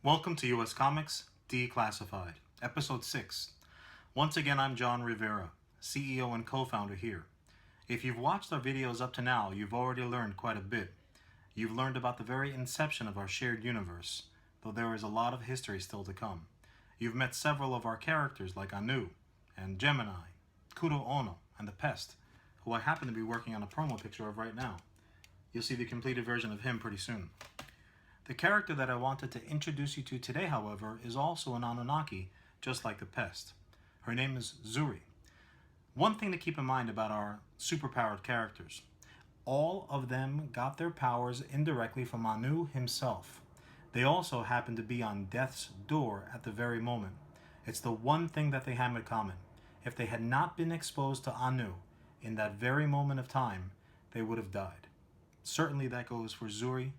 Welcome to US Comics Declassified, Episode 6. Once again, I'm John Rivera, CEO and co-founder here. If you've watched our videos up to now, you've already learned quite a bit. You've learned about the very inception of our shared universe, though there is a lot of history still to come. You've met several of our characters like Anu and Gemini, Kuro Ono, and the Pest, who I happen to be working on a promo picture of right now. You'll see the completed version of him pretty soon. The character that I wanted to introduce you to today, however, is also an Anunnaki, just like the Pest. Her name is Zuri. One thing to keep in mind about our superpowered characters: all of them got their powers indirectly from Anu himself. They also happen to be on death's door at the very moment. It's the one thing that they have in common. If they had not been exposed to Anu in that very moment of time, they would have died. Certainly that goes for Zuri.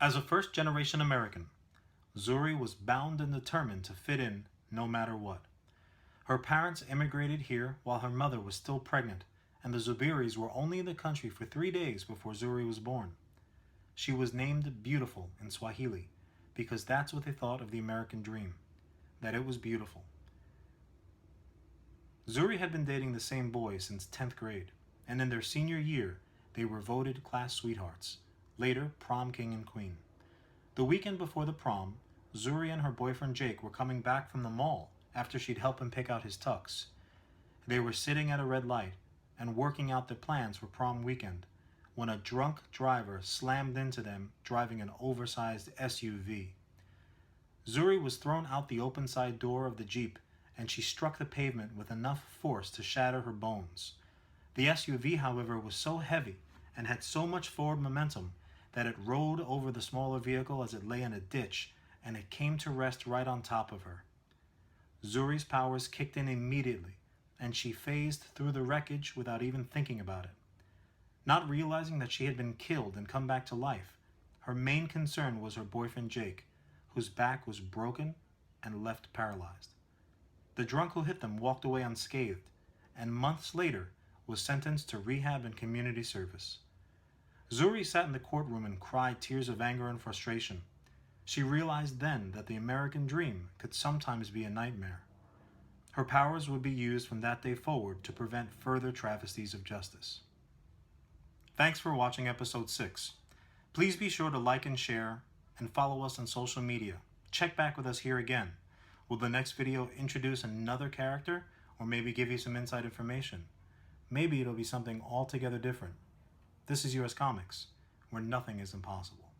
As a first-generation American, Zuri was bound and determined to fit in no matter what. Her parents immigrated here while her mother was still pregnant, and the Zubiris were only in the country for 3 days before Zuri was born. She was named Beautiful in Swahili because that's what they thought of the American dream, that it was beautiful. Zuri had been dating the same boy since 10th grade, and in their senior year, they were voted class sweethearts. Later, prom king and queen. The weekend before the prom, Zuri and her boyfriend Jake were coming back from the mall after she'd helped him pick out his tux. They were sitting at a red light and working out their plans for prom weekend when a drunk driver slammed into them driving an oversized SUV. Zuri was thrown out the open side door of the Jeep and she struck the pavement with enough force to shatter her bones. The SUV, however, was so heavy and had so much forward momentum that it rolled over the smaller vehicle as it lay in a ditch, and it came to rest right on top of her. Zuri's powers kicked in immediately, and she phased through the wreckage without even thinking about it. Not realizing that she had been killed and come back to life, her main concern was her boyfriend Jake, whose back was broken and left paralyzed. The drunk who hit them walked away unscathed, and months later was sentenced to rehab and community service. Zuri sat in the courtroom and cried tears of anger and frustration. She realized then that the American dream could sometimes be a nightmare. Her powers would be used from that day forward to prevent further travesties of justice. Thanks for watching episode 6. Please be sure to like and share, and follow us on social media. Check back with us here again. Will the next video introduce another character, or maybe give you some inside information? Maybe it'll be something altogether different. This is US Comics, where nothing is impossible.